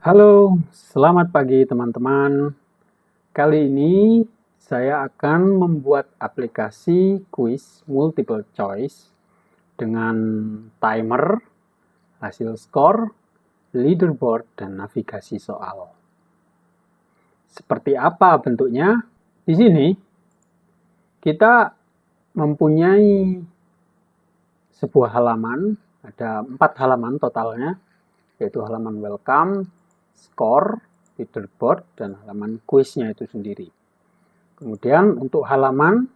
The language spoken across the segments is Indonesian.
Halo, selamat pagi teman-teman. Kali ini saya akan membuat aplikasi kuis multiple choice dengan timer, hasil skor, leaderboard, dan navigasi soal. Seperti apa bentuknya? Di sini kita mempunyai sebuah halaman, ada 4 halaman totalnya, yaitu halaman welcome, skor, leaderboard, dan halaman kuisnya itu sendiri. Kemudian untuk halaman,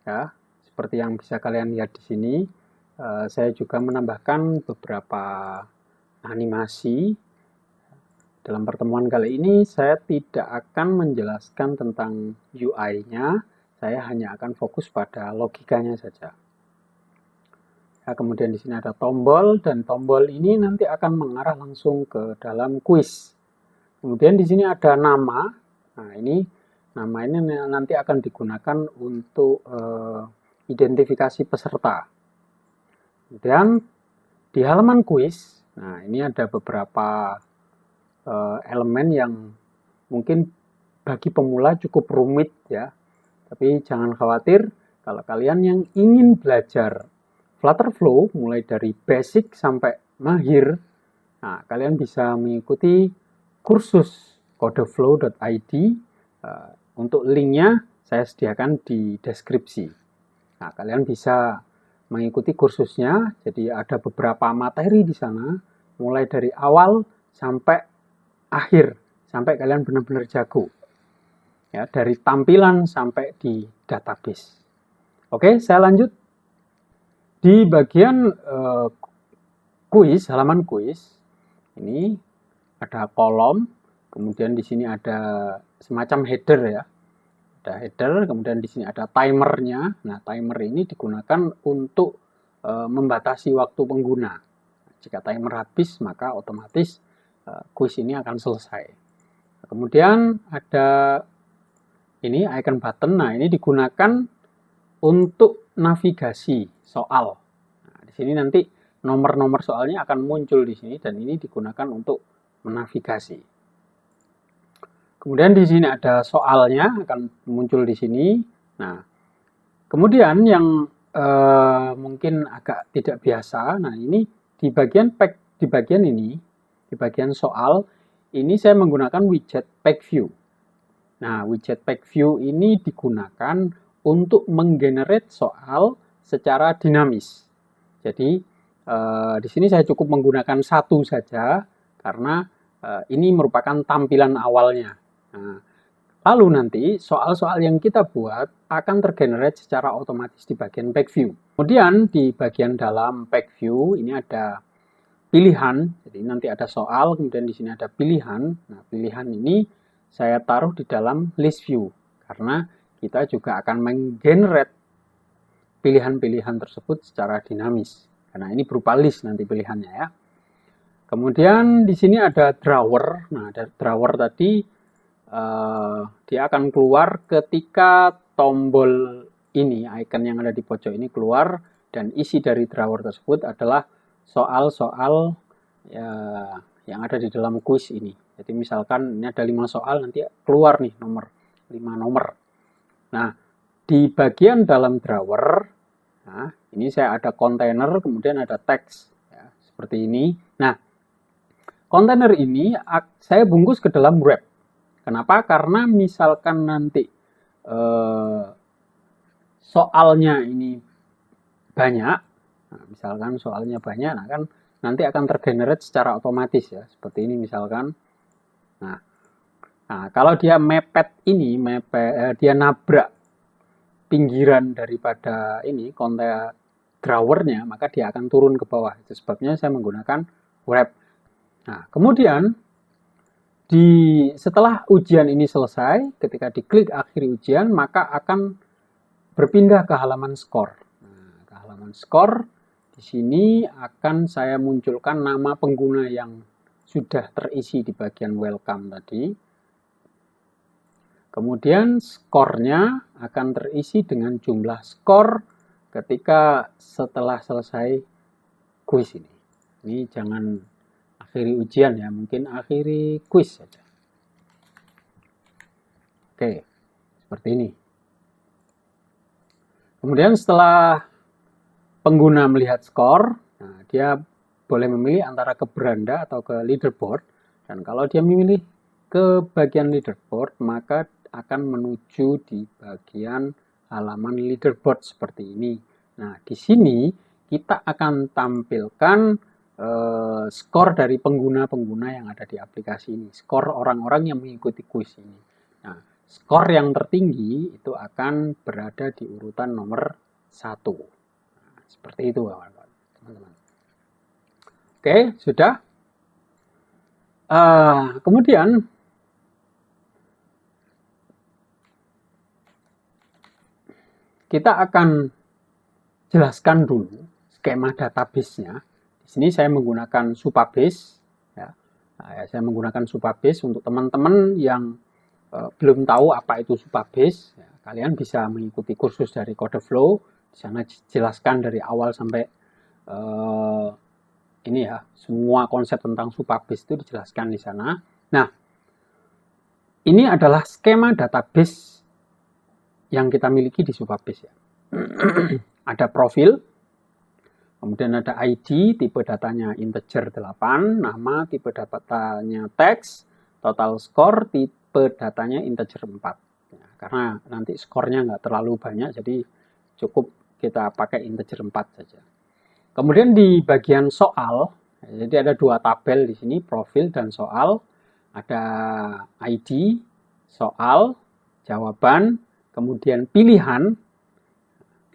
ya, seperti yang bisa kalian lihat di sini, saya juga menambahkan beberapa animasi. Dalam pertemuan kali ini, saya tidak akan menjelaskan tentang UI-nya, saya hanya akan fokus pada logikanya saja. Ya, kemudian di sini ada tombol, dan tombol ini nanti akan mengarah langsung ke dalam kuis. Kemudian di sini ada nama. Nah, nama ini nanti akan digunakan untuk identifikasi peserta. Kemudian di halaman kuis, nah ini ada beberapa elemen yang mungkin bagi pemula cukup rumit ya. Tapi jangan khawatir kalau kalian yang ingin belajar Flutter Flow mulai dari basic sampai mahir, nah kalian bisa mengikuti kursus codeflow.id. Untuk linknya saya sediakan di deskripsi. Nah, kalian bisa mengikuti kursusnya. Jadi ada beberapa materi di sana, mulai dari awal sampai akhir, sampai kalian benar-benar jago. Ya, dari tampilan sampai di database. Oke, saya lanjut. Di bagian kuis, halaman kuis, ini ada kolom, kemudian di sini ada semacam header ya. Ada header, kemudian di sini ada timernya. Nah, timer ini digunakan untuk membatasi waktu pengguna. Jika timer habis, maka otomatis kuis ini akan selesai. Kemudian ada ini icon button. Nah, ini digunakan untuk navigasi soal. Nah, di sini nanti nomor-nomor soalnya akan muncul di sini dan ini digunakan untuk menavigasi. Kemudian di sini ada soalnya akan muncul di sini. Nah, kemudian yang mungkin agak tidak biasa. Nah, ini di bagian di bagian soal ini saya menggunakan widget pack view. Nah, widget pack view ini digunakan untuk menggenerate soal secara dinamis. Jadi di sini saya cukup menggunakan satu saja karena ini merupakan tampilan awalnya. Nah, lalu nanti soal-soal yang kita buat akan tergenerate secara otomatis di bagian pack view. Kemudian di bagian dalam pack view ini ada pilihan. Jadi nanti ada soal, kemudian di sini ada pilihan. Nah, pilihan ini saya taruh di dalam list view karena kita juga akan menggenerate pilihan-pilihan tersebut secara dinamis. Karena ini berupa list nanti pilihannya ya. Kemudian di sini ada drawer. Nah, ada drawer tadi dia akan keluar ketika tombol ini, icon yang ada di pojok ini keluar, dan isi dari drawer tersebut adalah soal-soal ya, yang ada di dalam kuis ini. Jadi misalkan ini ada 5 soal, nanti keluar nih 5 nomor. Nah, di bagian dalam drawer, nah, ini saya ada kontainer, kemudian ada teks, ya, seperti ini. Nah, kontainer ini saya bungkus ke dalam wrap. Kenapa? Karena misalkan nanti soalnya ini banyak, nah, misalkan soalnya banyak, nah kan nanti akan tergenerate secara otomatis ya, seperti ini misalkan. Nah, kalau dia mepet ini, dia nabrak pinggiran daripada ini konten drawernya, maka dia akan turun ke bawah. Itu sebabnya saya menggunakan wrap. Nah, kemudian setelah ujian ini selesai, ketika diklik akhir ujian, maka akan berpindah ke halaman skor. Nah, ke halaman skor, di sini akan saya munculkan nama pengguna yang sudah terisi di bagian welcome tadi. Kemudian skornya akan terisi dengan jumlah skor ketika setelah selesai kuis ini. Ini jangan akhiri ujian ya, mungkin akhiri kuis saja. Oke, seperti ini. Kemudian setelah pengguna melihat skor, nah, dia boleh memilih antara ke beranda atau ke leaderboard. Dan kalau dia memilih ke bagian leaderboard, maka akan menuju di bagian halaman leaderboard seperti ini. Nah, di sini kita akan tampilkan skor dari pengguna-pengguna yang ada di aplikasi ini. Skor orang-orang yang mengikuti kuis ini. Nah, skor yang tertinggi itu akan berada di urutan nomor 1. Nah, seperti itu, teman-teman. Oke, sudah. Kemudian kita akan jelaskan dulu skema database-nya. Di sini saya menggunakan Supabase. Ya. Nah, saya menggunakan Supabase untuk teman-teman yang belum tahu apa itu Supabase. Ya, kalian bisa mengikuti kursus dari CodeFlow. Di sana jelaskan dari awal sampai ini ya, semua konsep tentang Supabase itu dijelaskan di sana. Nah, ini adalah skema database yang kita miliki di Supabase ya. Ada profil, kemudian ada ID, tipe datanya integer 8, nama, tipe datanya teks, total score, tipe datanya integer 4. Ya, karena nanti skornya nggak terlalu banyak, jadi cukup kita pakai integer 4 saja. Kemudian di bagian soal, jadi ada dua tabel di sini, profil dan soal. Ada ID, soal, jawaban, kemudian pilihan,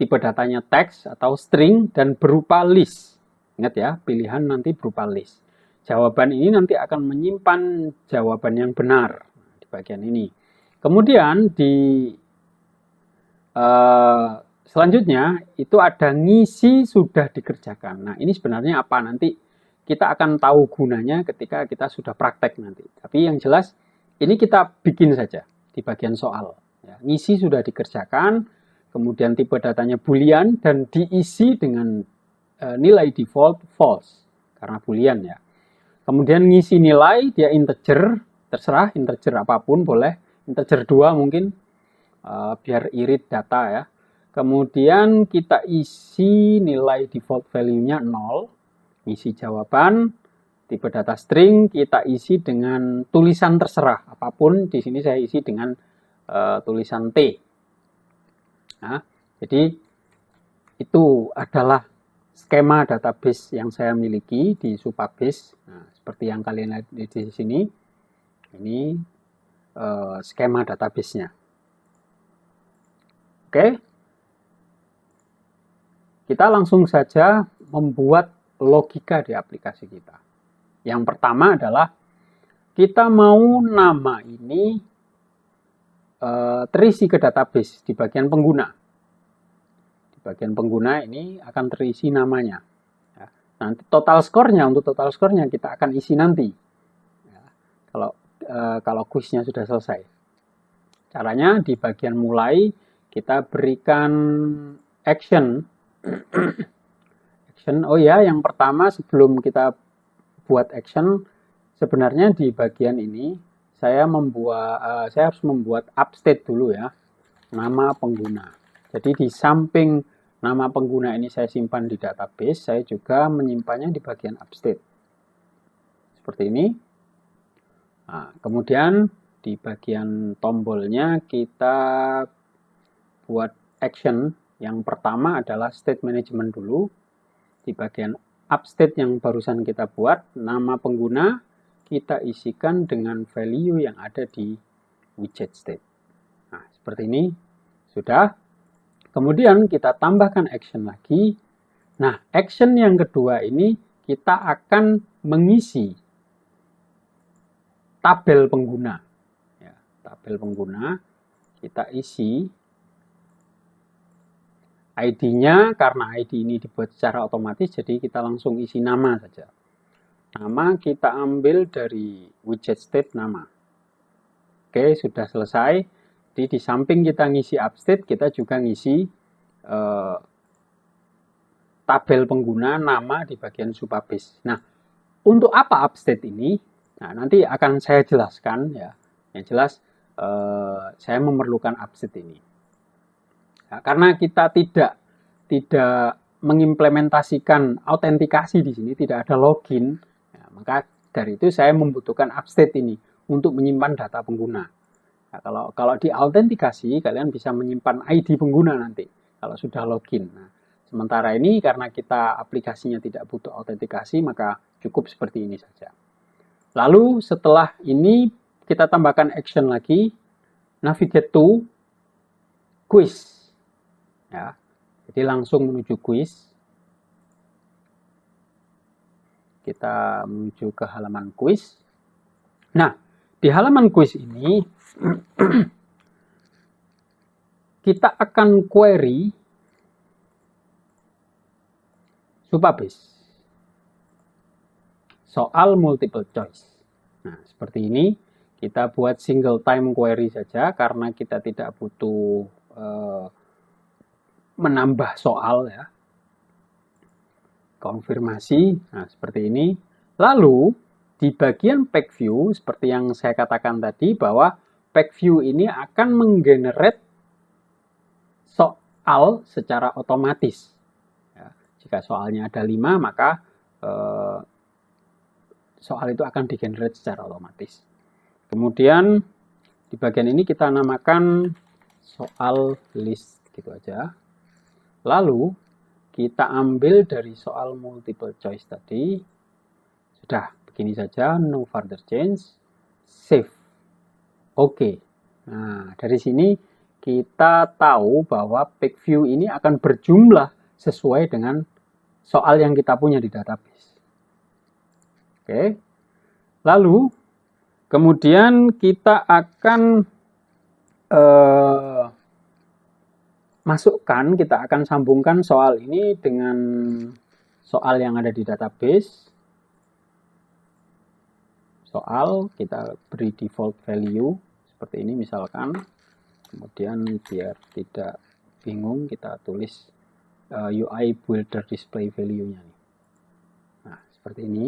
tipe datanya teks atau string, dan berupa list. Ingat ya, pilihan nanti berupa list. Jawaban ini nanti akan menyimpan jawaban yang benar di bagian ini. Kemudian di selanjutnya itu ada ngisi sudah dikerjakan. Nah, ini sebenarnya apa? Nanti kita akan tahu gunanya ketika kita sudah praktek nanti. Tapi yang jelas ini kita bikin saja di bagian soal. Ya, ngisi sudah dikerjakan, kemudian tipe datanya boolean dan diisi dengan nilai default false karena boolean ya. Kemudian ngisi nilai dia integer, terserah integer apapun boleh, integer 2 mungkin biar irit data ya. Kemudian kita isi nilai default value-nya 0, isi jawaban, tipe data string kita isi dengan tulisan terserah apapun. Di sini saya isi dengan tulisan T. Nah, jadi itu adalah skema database yang saya miliki di Supabase. Nah, seperti yang kalian lihat di sini, ini skema database-nya. Oke, kita langsung saja membuat logika di aplikasi kita. Yang pertama adalah kita mau nama ini terisi ke database di bagian pengguna. Di bagian pengguna ini akan terisi namanya. Ya. Nanti total skornya, untuk total skornya kita akan isi nanti. Ya. Kalau kuisnya sudah selesai. Caranya di bagian mulai kita berikan action. Oh ya, yang pertama sebelum kita buat action, sebenarnya di bagian ini saya harus membuat upstate dulu ya, nama pengguna. Jadi di samping nama pengguna ini saya simpan di database, saya juga menyimpannya di bagian upstate. Seperti ini. Nah, kemudian di bagian tombolnya kita buat action. Yang pertama adalah state management dulu. Di bagian upstate yang barusan kita buat, nama pengguna kita isikan dengan value yang ada di widget state. Nah, seperti ini sudah. Kemudian kita tambahkan action lagi. Nah, action yang kedua ini kita akan mengisi tabel pengguna. Ya, tabel pengguna kita isi. ID-nya, karena ID ini dibuat secara otomatis, jadi kita langsung isi nama saja. Nama kita ambil dari widget state nama. Oke, sudah selesai. Jadi di samping kita ngisi upstate, kita juga ngisi tabel pengguna nama di bagian Supabase. Nah, untuk apa upstate ini? Nah, nanti akan saya jelaskan ya. Yang jelas saya memerlukan upstate ini. Nah, karena kita tidak mengimplementasikan autentikasi di sini, tidak ada login, ya, maka dari itu saya membutuhkan upstate ini untuk menyimpan data pengguna. Nah, kalau di autentikasi kalian bisa menyimpan ID pengguna nanti kalau sudah login. Nah, sementara ini karena kita aplikasinya tidak butuh autentikasi, maka cukup seperti ini saja. Lalu setelah ini kita tambahkan action lagi, navigate to quiz. Ya, jadi langsung menuju quiz. Kita menuju ke halaman quiz. Nah, di halaman quiz ini kita akan query Supabase soal multiple choice. Nah, seperti ini kita buat single time query saja karena kita tidak butuh menambah soal ya. Konfirmasi, nah seperti ini. Lalu di bagian page view seperti yang saya katakan tadi bahwa page view ini akan menggenerate soal secara otomatis. Ya, jika soalnya ada 5 maka soal itu akan digenerate secara otomatis. Kemudian di bagian ini kita namakan soal list gitu aja. Lalu kita ambil dari soal multiple choice tadi. Sudah, begini saja, no further change, save. Oke. Nah, dari sini kita tahu bahwa page view ini akan berjumlah sesuai dengan soal yang kita punya di database. Oke. Lalu, kemudian kita akan masukkan, kita akan sambungkan soal ini dengan soal yang ada di database. Soal, kita beri default value, seperti ini misalkan. Kemudian biar tidak bingung, kita tulis UI builder display value-nya. Nah, seperti ini.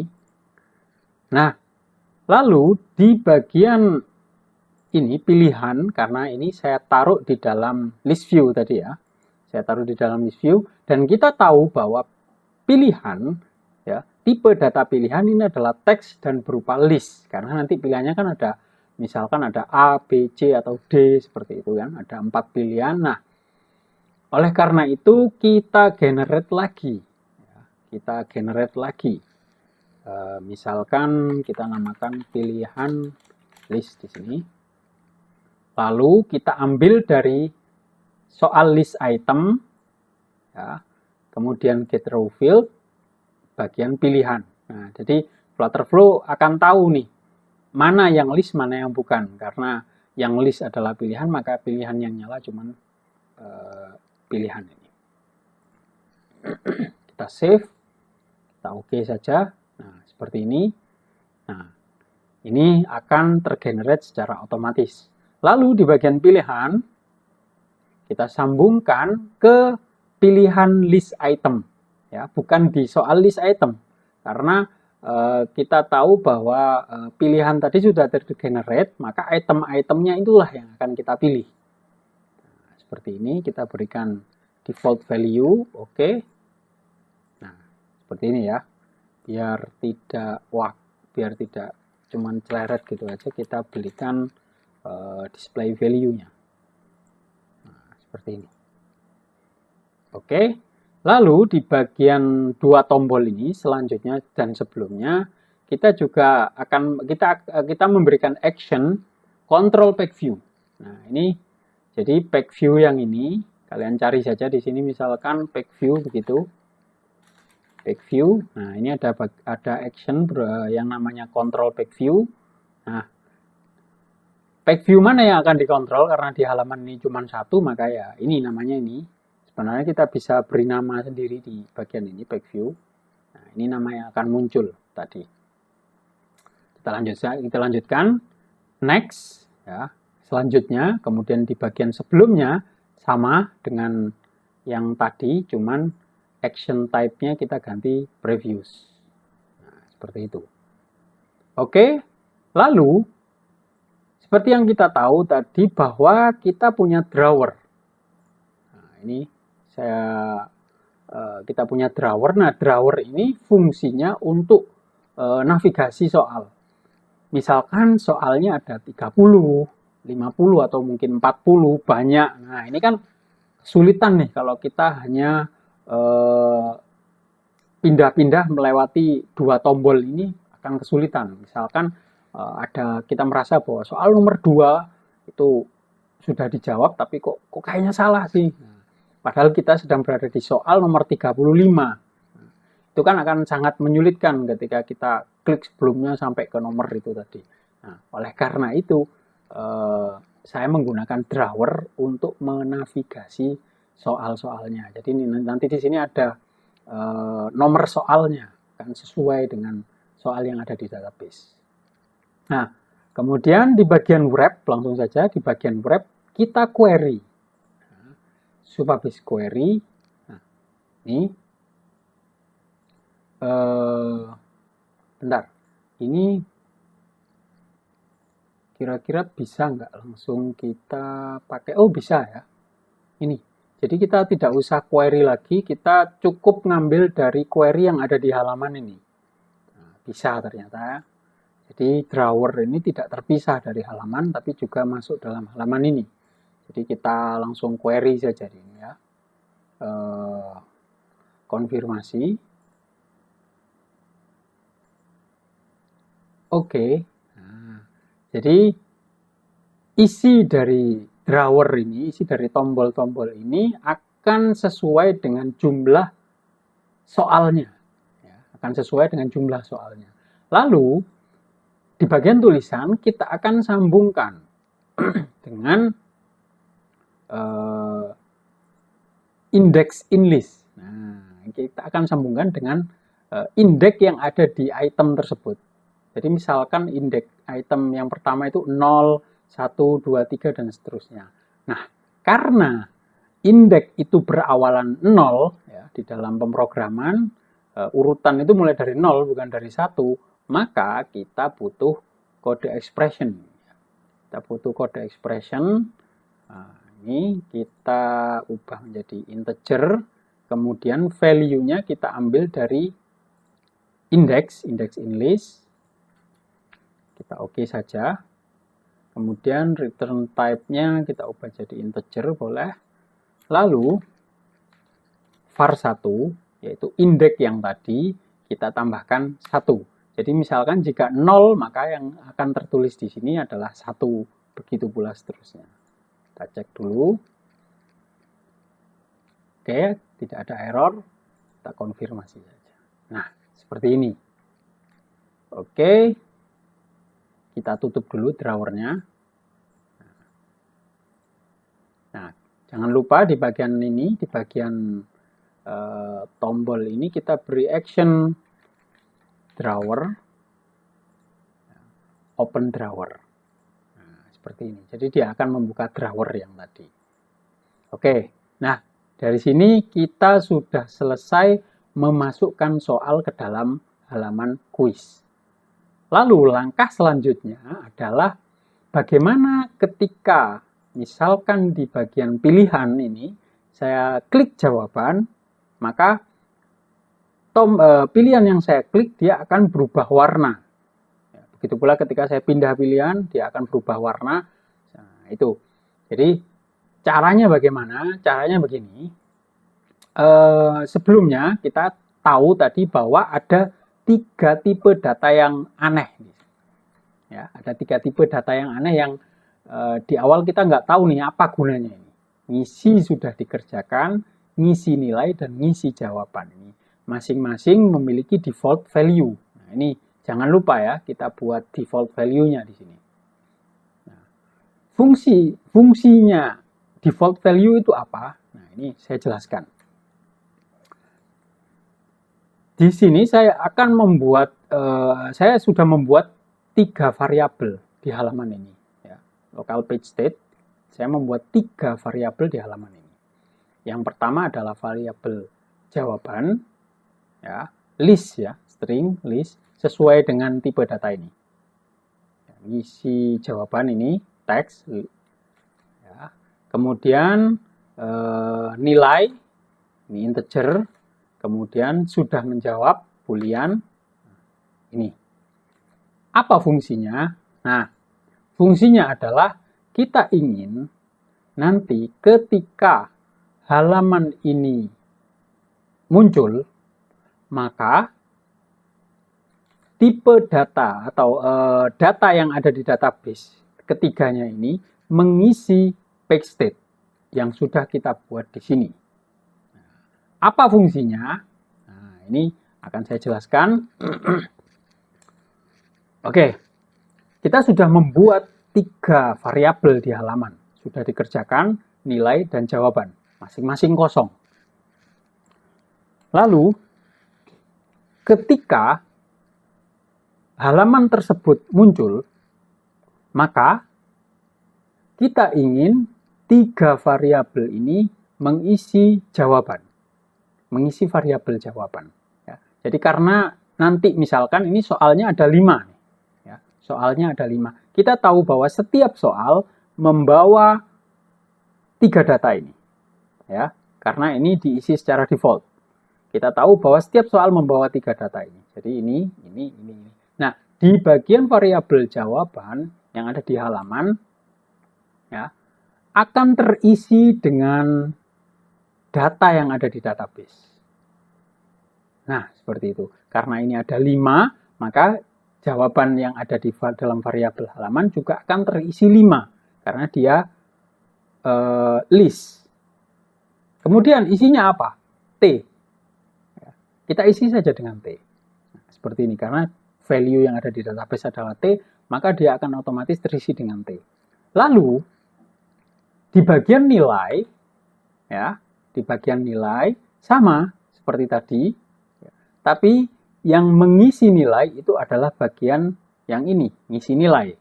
Nah, lalu di bagian ini pilihan, karena ini saya taruh di dalam list view tadi ya. Saya taruh di dalam list view dan kita tahu bahwa pilihan ya, tipe data pilihan ini adalah teks dan berupa list. Karena nanti pilihannya kan ada misalkan ada A, B, C atau D seperti itu kan, ada 4 pilihan. Nah, oleh karena itu kita generate lagi. Ya, kita generate lagi. Misalkan kita namakan pilihan list di sini. Lalu kita ambil dari soal list item, ya, kemudian get row field, bagian pilihan. Nah, jadi Flutterflow akan tahu nih, mana yang list, mana yang bukan. Karena yang list adalah pilihan, maka pilihan yang nyala cuma pilihan ini. Kita save, kita oke saja. Nah, seperti ini. Nah, ini akan tergenerate secara otomatis. Lalu di bagian pilihan, kita sambungkan ke pilihan list item. Ya, bukan di soal list item. Karena kita tahu bahwa pilihan tadi sudah tergenerate, maka item-itemnya itulah yang akan kita pilih. Nah, seperti ini, kita berikan default value, oke. Nah, seperti ini ya. Biar tidak cuman celeret gitu aja, kita berikan display value-nya. Nah, seperti ini. Oke. Lalu di bagian 2 tombol ini selanjutnya dan sebelumnya kita juga akan kita memberikan action control page view. Nah, ini jadi page view yang ini kalian cari saja di sini misalkan page view begitu. Page view. Nah, ini ada action yang namanya control page view. Nah, page view mana yang akan dikontrol karena di halaman ini cuma 1, maka ya ini namanya ini. Sebenarnya kita bisa beri nama sendiri di bagian ini page view. Nah, ini nama yang akan muncul tadi. Kita lanjutkan. Next ya. Selanjutnya, kemudian di bagian sebelumnya sama dengan yang tadi, cuman action type-nya kita ganti previews. Nah, seperti itu. Oke, lalu seperti yang kita tahu tadi bahwa kita punya drawer. Nah, ini kita punya drawer. Nah, drawer ini fungsinya untuk navigasi soal. Misalkan soalnya ada 30, 50 atau mungkin 40, banyak. Nah, ini kan kesulitan nih kalau kita hanya pindah-pindah melewati 2 tombol ini akan kesulitan. Misalkan kita merasa bahwa soal nomor 2 itu sudah dijawab tapi kok kayaknya salah sih. Padahal kita sedang berada di soal nomor 35. Itu kan akan sangat menyulitkan ketika kita klik sebelumnya sampai ke nomor itu tadi. Nah, oleh karena itu saya menggunakan drawer untuk menavigasi soal-soalnya. Jadi nanti di sini ada nomor soalnya kan sesuai dengan soal yang ada di database. Nah, kemudian di bagian wrap, langsung saja di bagian wrap kita query. Nah, Supabase query. Nah, ini bentar. Ini kira-kira bisa nggak langsung kita pakai? Oh, bisa ya. Ini. Jadi kita tidak usah query lagi, kita cukup ngambil dari query yang ada di halaman ini. Nah, bisa ternyata. Jadi drawer ini tidak terpisah dari halaman, tapi juga masuk dalam halaman ini. Jadi kita langsung query saja ini ya. Konfirmasi. Oke. Nah, jadi isi dari drawer ini, isi dari tombol-tombol ini akan sesuai dengan jumlah soalnya. Ya, akan sesuai dengan jumlah soalnya. Lalu, di bagian tulisan kita akan sambungkan dengan index inlist. Nah, kita akan sambungkan dengan indeks yang ada di item tersebut. Jadi misalkan indeks item yang pertama itu 0, 1, 2, 3, dan seterusnya. Nah, karena indeks itu berawalan 0, ya, di dalam pemrograman, urutan itu mulai dari 0, bukan dari 1, maka kita butuh kode expression. Kita butuh kode expression. Nah, ini kita ubah menjadi integer, kemudian value-nya kita ambil dari index inlist. Kita oke saja. Kemudian return type-nya kita ubah jadi integer, boleh. Lalu var1, yaitu indeks yang tadi, kita tambahkan 1. Jadi misalkan jika 0, maka yang akan tertulis di sini adalah 1. Begitu pula seterusnya. Kita cek dulu. Oke, tidak ada error. Kita konfirmasi saja. Nah, seperti ini. Oke. Kita tutup dulu drawernya. Nah, jangan lupa di bagian ini, di bagian tombol ini kita beri action drawer, open drawer. Nah, seperti ini. Jadi dia akan membuka drawer yang tadi. Oke, nah dari sini kita sudah selesai memasukkan soal ke dalam halaman kuis. Lalu langkah selanjutnya adalah bagaimana ketika misalkan di bagian pilihan ini saya klik jawaban, maka pilihan yang saya klik dia akan berubah warna. Begitu pula ketika saya pindah pilihan dia akan berubah warna. Nah, itu. Jadi caranya bagaimana? Caranya begini. Sebelumnya kita tahu tadi bahwa ada 3 tipe data yang aneh. Ya, ada 3 tipe data yang aneh yang di awal kita nggak tahu nih apa gunanya ini. Ngisi sudah dikerjakan, ngisi nilai, dan ngisi jawaban. Ini masing-masing memiliki default value. Nah, ini jangan lupa ya, kita buat default value-nya di sini. Nah, fungsinya default value itu apa? Nah, ini saya jelaskan. Di sini saya akan membuat, saya sudah membuat 3 variabel di halaman ini. Ya. Local page state, saya membuat 3 variabel di halaman ini. Yang pertama adalah variabel jawaban, ya, list ya, string list. sesuai dengan tipe data ini. Isi jawaban ini teks, ya. Kemudian nilai ini integer, kemudian sudah menjawab boolean ini. Apa fungsinya? Nah, fungsinya adalah kita ingin nanti ketika halaman ini muncul, maka tipe data atau data yang ada di database ketiganya ini mengisi page state yang sudah kita buat di sini. Apa fungsinya? Nah, ini akan saya jelaskan. Oke, kita sudah membuat 3 variabel di halaman. Sudah dikerjakan nilai dan jawaban, masing-masing kosong. Lalu, ketika halaman tersebut muncul, maka kita ingin 3 variabel ini mengisi jawaban, mengisi variabel jawaban. Ya. Jadi karena nanti misalkan ini soalnya ada 5, ya, soalnya ada 5. Kita tahu bahwa setiap soal membawa 3 data ini, ya, karena ini diisi secara default. Kita tahu bahwa setiap soal membawa 3 data ini. Jadi ini. Nah, di bagian variabel jawaban yang ada di halaman, ya, akan terisi dengan data yang ada di database. Nah, seperti itu. Karena ini ada 5, maka jawaban yang ada di dalam variabel halaman juga akan terisi 5. Karena dia list. Kemudian isinya apa? T. Kita isi saja dengan T. Nah, seperti ini. Karena value yang ada di database adalah T, maka dia akan otomatis terisi dengan T. Lalu, di bagian nilai, ya, di bagian nilai sama seperti tadi, tapi yang mengisi nilai itu adalah bagian yang ini, ngisi nilai.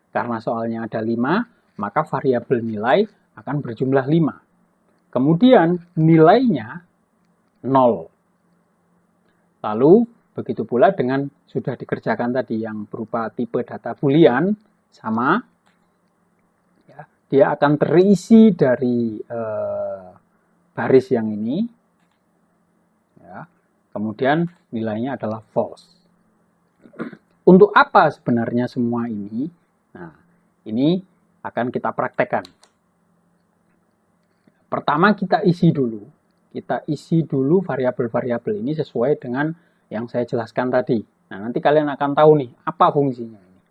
Karena soalnya ada 5, maka variabel nilai akan berjumlah 5. Kemudian nilainya 0. Lalu begitu pula dengan sudah dikerjakan tadi yang berupa tipe data boolean sama, ya, dia akan terisi dari baris yang ini, ya, kemudian nilainya adalah false. Untuk apa sebenarnya semua ini? Nah, ini akan kita praktekkan. Pertama kita isi dulu. Kita isi dulu variabel-variabel ini sesuai dengan yang saya jelaskan tadi. Nah, nanti kalian akan tahu nih, apa fungsinya ini.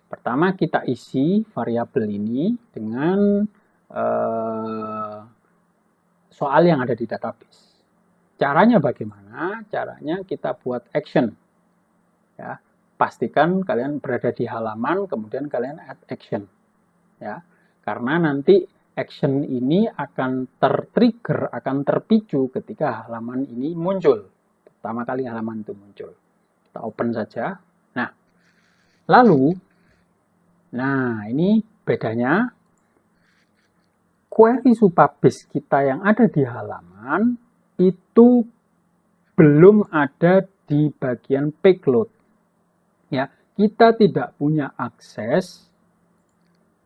Pertama kita isi variabel ini dengan soal yang ada di database. Caranya bagaimana? Caranya kita buat action. Ya, pastikan kalian berada di halaman, kemudian kalian add action. Ya, karena nanti action ini akan tertrigger, akan terpicu ketika halaman ini muncul. Pertama kali halaman itu muncul. Kita open saja. Nah, lalu, ini bedanya. Query Supabase kita yang ada di halaman itu belum ada di bagian page load. Ya, kita tidak punya akses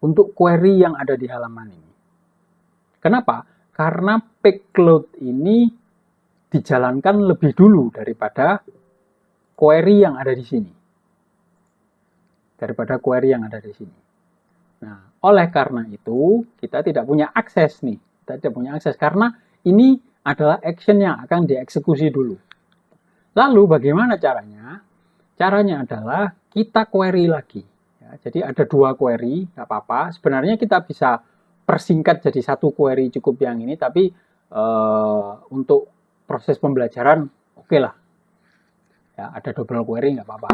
untuk query yang ada di halaman ini. Kenapa? Karena page load ini dijalankan lebih dulu daripada query yang ada di sini. Daripada query yang ada di sini. Nah, oleh karena itu, kita tidak punya akses nih. Kita tidak punya akses karena ini adalah action yang akan dieksekusi dulu. Lalu bagaimana caranya? Caranya adalah kita query lagi. Ya, jadi ada 2 query, nggak apa-apa. Sebenarnya kita bisa persingkat jadi 1 query cukup yang ini, tapi untuk proses pembelajaran oke lah. Ya, ada double query nggak apa-apa.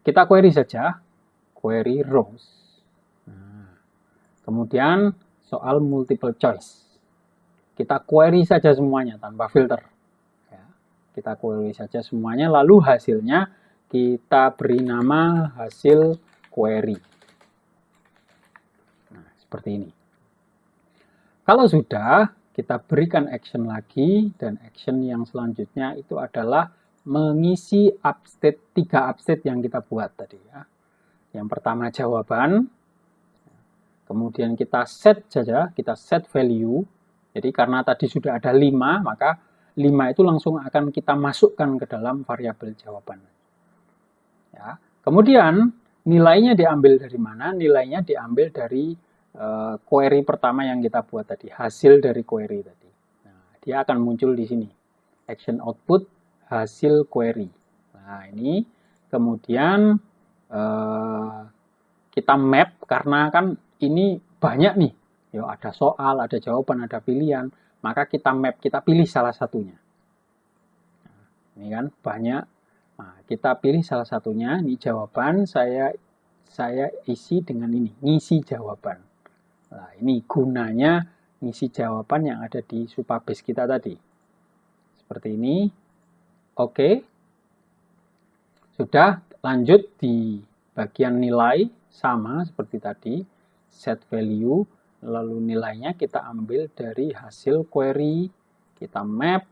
Kita query saja, query rows. Nah, kemudian soal multiple choice. Kita query saja semuanya tanpa filter. Ya, kita query saja semuanya, lalu hasilnya kita beri nama hasil query. Nah, seperti ini. Kalau sudah, kita berikan action lagi, dan action yang selanjutnya itu adalah mengisi upstate, 3 upstate yang kita buat tadi ya. Yang pertama jawaban, kemudian kita set saja, kita set value. Jadi karena tadi sudah ada 5, maka 5 itu langsung akan kita masukkan ke dalam variabel jawaban. Ya. Kemudian nilainya diambil dari mana? Nilainya diambil dari query pertama yang kita buat tadi, hasil dari query tadi. Nah, dia akan muncul di sini. Action output hasil query. Nah, ini kemudian kita map karena kan ini banyak nih. Ya, ada soal, ada jawaban, ada pilihan. Maka kita map, kita pilih salah satunya. Nah, ini kan banyak. Nah, kita pilih salah satunya. Ini jawaban saya isi dengan ini, ngisi jawaban. Nah, ini gunanya ngisi jawaban yang ada di Supabase kita tadi. Seperti ini. Oke. Sudah, lanjut di bagian nilai, sama seperti tadi. Set value, lalu nilainya kita ambil dari hasil query, kita map,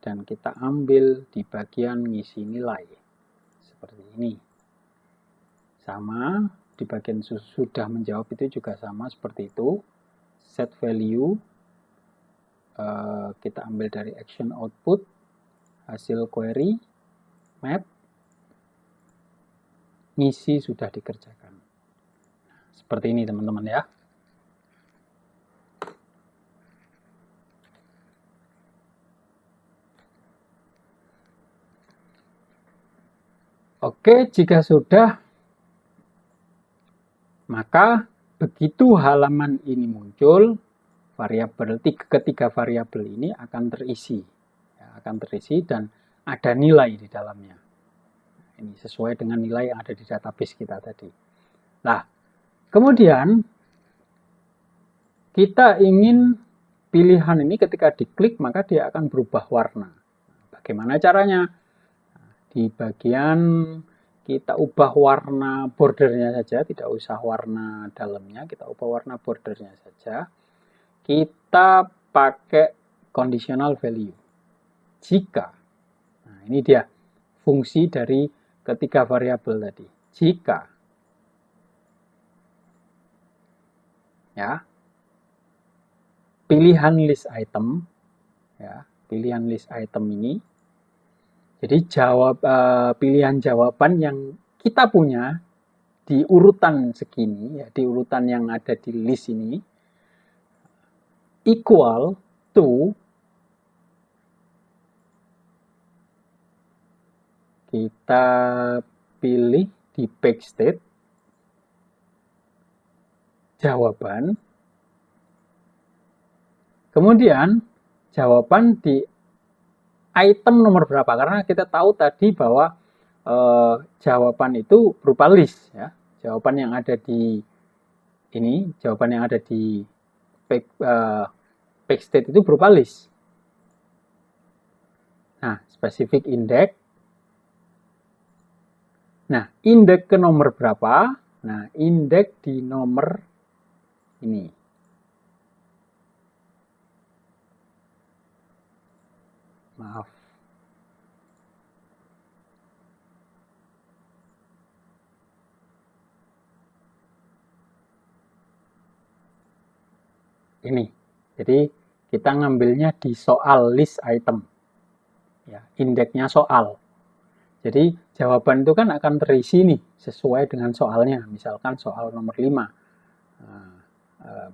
dan kita ambil di bagian ngisi nilai. Seperti ini. Sama. Di bagian sudah menjawab itu juga sama seperti itu. Set value, kita ambil dari action output, hasil query, map, ngisi sudah dikerjakan. Seperti ini teman-teman ya. Oke, jika sudah, maka begitu halaman ini muncul, ketiga variabel ini akan terisi. Ya, akan terisi dan ada nilai di dalamnya. Ini sesuai dengan nilai yang ada di database kita tadi. Nah, kemudian kita ingin pilihan ini ketika diklik, maka dia akan berubah warna. Bagaimana caranya? Di bagian kita ubah warna bordernya saja, tidak usah warna dalamnya, kita ubah warna bordernya saja. Kita pakai conditional value. Jika, nah ini dia fungsi dari ketiga variabel tadi. Jika, ya, pilihan list item, ya, pilihan list item ini. Jadi pilihan jawaban yang kita punya di urutan segini, ya, di urutan yang ada di list ini, equal to, kita pilih di backstate, jawaban, kemudian jawaban di item nomor berapa, karena kita tahu tadi bahwa jawaban itu berupa list ya. Jawaban yang ada di ini, jawaban yang ada di backstate itu berupa list. Nah, specific index. Nah, indeks ke nomor berapa? Nah, indeks di nomor ini. Maaf. Ini. Jadi kita ngambilnya di soal list item. Ya, indeksnya soal. Jadi jawaban itu kan akan terisi nih sesuai dengan soalnya. Misalkan soal nomor 5. Nah,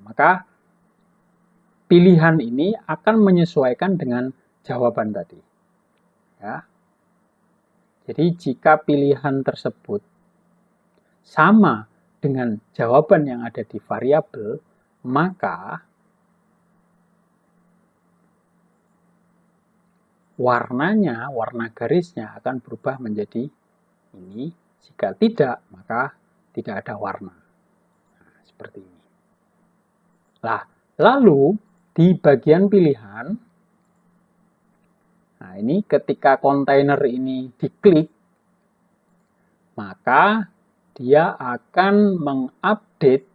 maka pilihan ini akan menyesuaikan dengan jawaban tadi. Ya. Jadi jika pilihan tersebut sama dengan jawaban yang ada di variabel, maka warnanya, warna garisnya akan berubah menjadi ini. Jika tidak, maka tidak ada warna. Nah, seperti ini. Nah, lalu di bagian pilihan, nah ini ketika kontainer ini diklik, maka dia akan mengupdate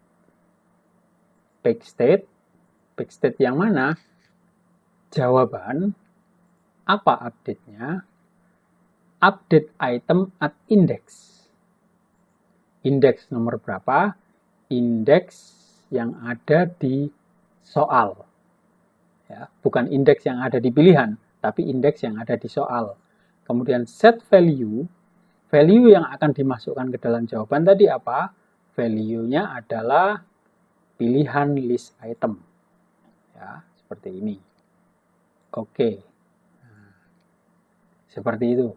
backstate. Backstate yang mana? Jawaban. Apa update-nya? update item at index. Indeks nomor berapa? Indeks yang ada di soal. Ya, bukan indeks yang ada di pilihan, tapi indeks yang ada di soal. Kemudian set value, value yang akan dimasukkan ke dalam jawaban tadi apa? Value-nya adalah pilihan list item. Ya, seperti ini. Oke. Nah, seperti itu.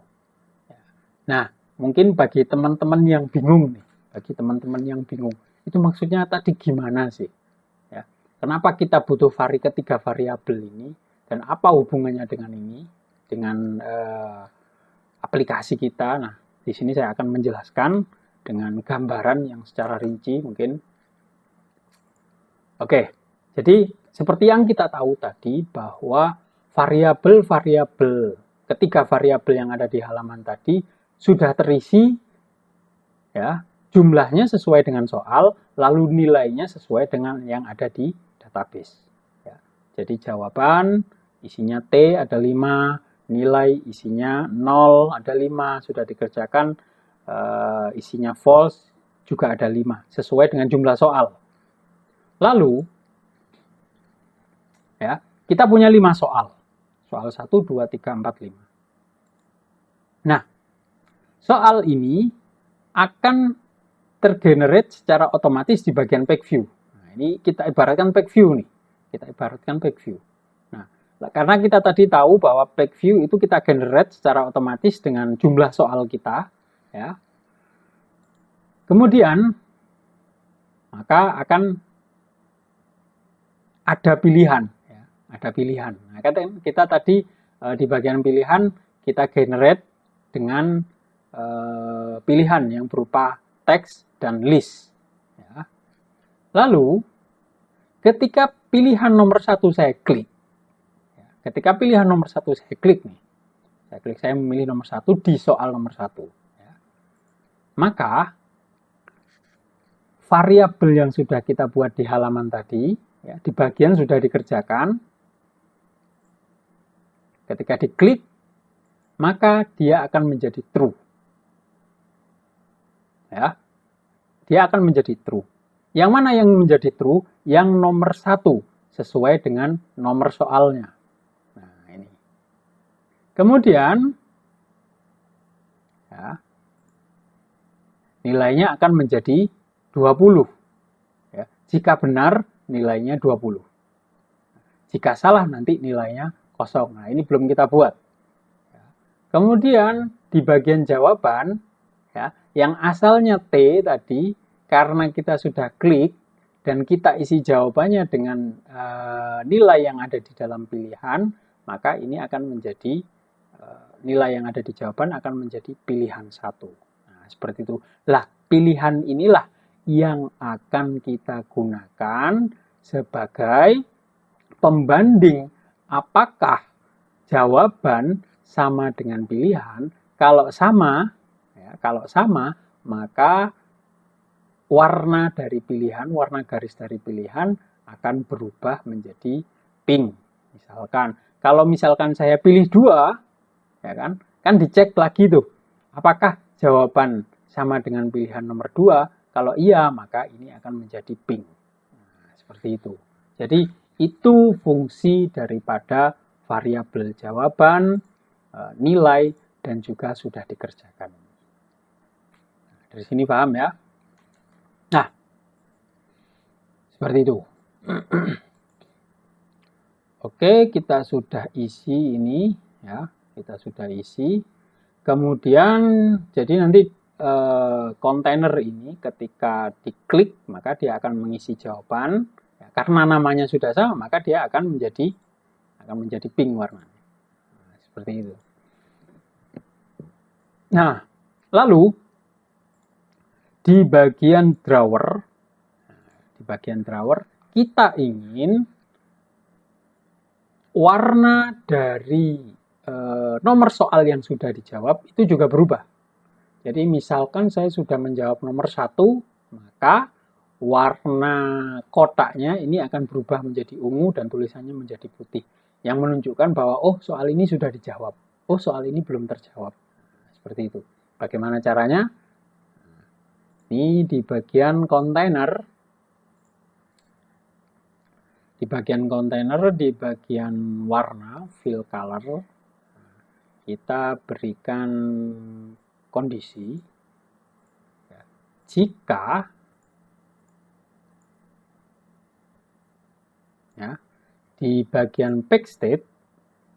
Nah, mungkin bagi teman-teman yang bingung nih, itu maksudnya tadi gimana sih? Ya, kenapa kita butuh ketiga variabel ini dan apa hubungannya dengan ini, dengan aplikasi kita? Nah, di sini saya akan menjelaskan dengan gambaran yang secara rinci mungkin. Oke, jadi seperti yang kita tahu tadi bahwa variabel-variabel, ketiga variabel yang ada di halaman tadi sudah terisi, ya, jumlahnya sesuai dengan soal, lalu nilainya sesuai dengan yang ada di database. Ya, jadi jawaban isinya T ada 5, nilai isinya 0 ada 5, sudah dikerjakan, isinya false juga ada 5, sesuai dengan jumlah soal. Lalu, ya, kita punya 5 soal. Soal 1, 2, 3, 4, 5. Nah, soal ini akan tergenerate secara otomatis di bagian page view. Nah, ini kita ibaratkan page view nih. Nah, karena kita tadi tahu bahwa page view itu kita generate secara otomatis dengan jumlah soal kita, ya. Kemudian maka akan ada pilihan, ya. Ada pilihan. Nah, kita tadi di bagian pilihan kita generate dengan pilihan yang berupa teks dan list. Ya. Lalu, ketika pilihan nomor 1 saya klik, saya memilih nomor 1 di soal nomor 1. Ya. Maka, variabel yang sudah kita buat di halaman tadi, ya, di bagian sudah dikerjakan, ketika diklik, maka dia akan menjadi true. Ya, dia akan menjadi true. Yang mana yang menjadi true? Yang nomor 1 sesuai dengan nomor soalnya. Nah, ini. Kemudian, ya, nilainya akan menjadi 20. Ya, jika benar, nilainya 20. Jika salah, nanti nilainya 0. Nah, ini belum kita buat. Ya. Kemudian, di bagian jawaban, ya, yang asalnya T tadi, karena kita sudah klik dan kita isi jawabannya dengan nilai yang ada di dalam pilihan, maka ini akan menjadi nilai yang ada di jawaban akan menjadi pilihan 1. Nah, seperti itu. Lah, pilihan inilah yang akan kita gunakan sebagai pembanding apakah jawaban sama dengan pilihan. Kalau sama, maka warna dari pilihan, warna garis dari pilihan akan berubah menjadi pink. Misalkan, kalau misalkan saya pilih 2, ya kan dicek lagi tuh, apakah jawaban sama dengan pilihan nomor 2? Kalau iya, maka ini akan menjadi pink. Nah, seperti itu. Jadi, itu fungsi daripada variabel jawaban, nilai, dan juga sudah dikerjakan. Dari sini paham ya? Nah, seperti itu. Oke, kita sudah isi ini, ya. Kita sudah isi. Kemudian, jadi nanti kontainer ini ketika diklik, maka dia akan mengisi jawaban. Ya, karena namanya sudah sama, maka dia akan menjadi pink warnanya. Nah, seperti itu. Nah, lalu di bagian drawer, kita ingin warna dari nomor soal yang sudah dijawab itu juga berubah. Jadi misalkan saya sudah menjawab nomor 1, maka warna kotaknya ini akan berubah menjadi ungu dan tulisannya menjadi putih. Yang menunjukkan bahwa, oh, soal ini sudah dijawab. Oh, soal ini belum terjawab. seperti itu. Bagaimana caranya? Ini di bagian kontainer. Di bagian kontainer, di bagian warna, fill color, kita berikan kondisi. Jika ya, di bagian backstate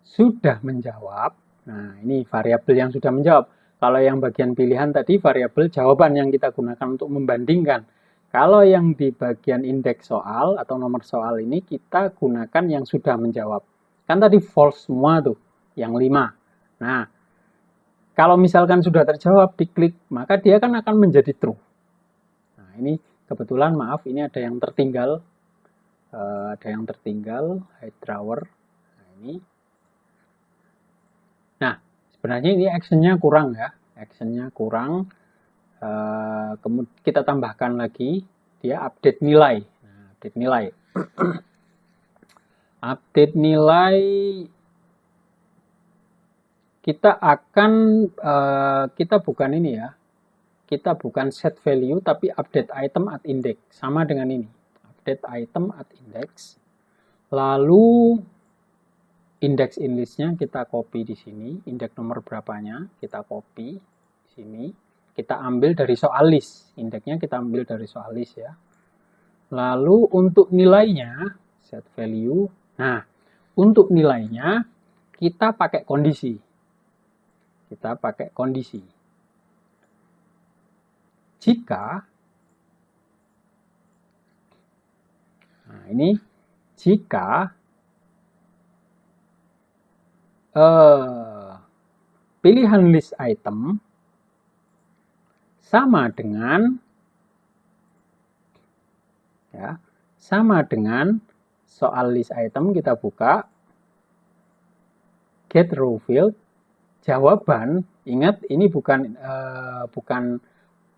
sudah menjawab, nah ini variabel yang sudah menjawab. Kalau yang bagian pilihan tadi variabel jawaban yang kita gunakan untuk membandingkan. Kalau yang di bagian indeks soal atau nomor soal ini kita gunakan yang sudah menjawab. Kan tadi false semua tuh, yang 5. Nah, kalau misalkan sudah terjawab, diklik, maka dia kan akan menjadi true. Nah, ini kebetulan maaf, ini ada yang tertinggal. Hide drawer. Nah, ini. Nah, sebenarnya ini actionnya kurang ya. Actionnya kurang. Kemudian kita tambahkan lagi, dia update nilai. Nah, update nilai. Update nilai kita akan, kita bukan ini ya. Kita bukan set value, tapi update item at index. Sama dengan ini. Update item at index. Lalu index listnya kita copy di sini, indeks nomor berapanya kita copy di sini, kita ambil dari soal list, indeksnya kita ambil dari soal list ya. Lalu untuk nilainya set value, nah untuk nilainya kita pakai kondisi, jika, nah ini jika pilihan list item sama dengan soal list item, kita buka get row field, jawaban, ingat ini bukan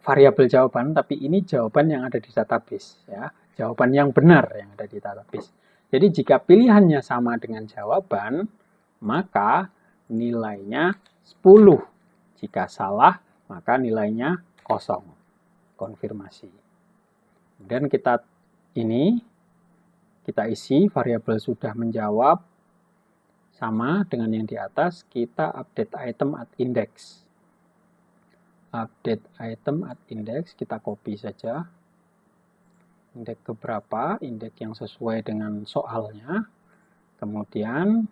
variabel jawaban, tapi ini jawaban yang ada di database ya, jawaban yang benar yang ada di database. Jadi jika pilihannya sama dengan jawaban, maka nilainya 10. Jika salah, maka nilainya 0. Konfirmasi. Dan kita isi variabel sudah menjawab sama dengan yang di atas, kita update item at index. Update item at index, kita copy saja. Indeks keberapa? Indeks yang sesuai dengan soalnya. Kemudian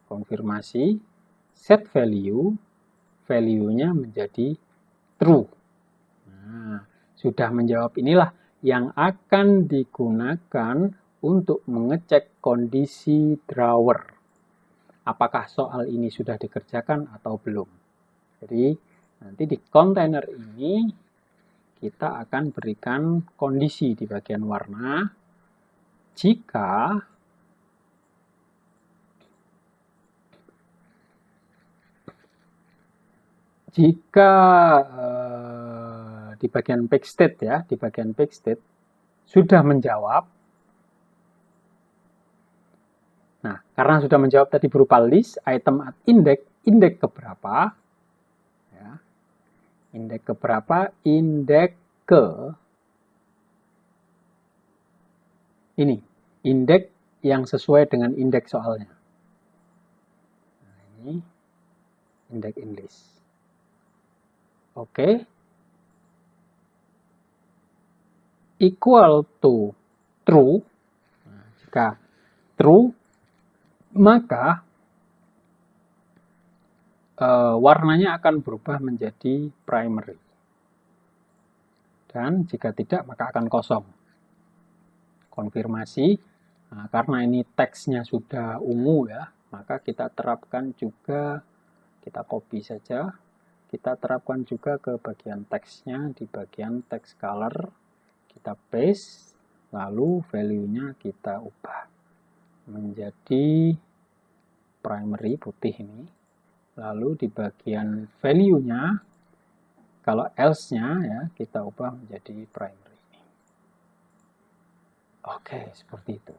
konfirmasi, set value-nya menjadi true. Nah, sudah menjawab, inilah yang akan digunakan untuk mengecek kondisi drawer. Apakah soal ini sudah dikerjakan atau belum. Jadi nanti di kontainer ini kita akan berikan kondisi di bagian warna. Jika di bagian backstate ya, di bagian backstate sudah menjawab. Nah, karena sudah menjawab tadi berupa list, item at index, indeks keberapa? Ya. Indeks keberapa? Indeks ke ini, indeks yang sesuai dengan indeks soalnya. Nah, ini indeks in list. Oke. Equal to true. Nah, jika true, maka warnanya akan berubah menjadi primary. Dan jika tidak, maka akan kosong. Konfirmasi. Nah, karena ini teksnya sudah ungu ya, maka kita terapkan juga, kita copy saja. Kita terapkan juga ke bagian teksnya, di bagian text color, kita paste, lalu value-nya kita ubah menjadi primary, putih ini. Lalu di bagian value-nya, kalau else-nya ya, kita ubah menjadi primary. Oke, seperti itu.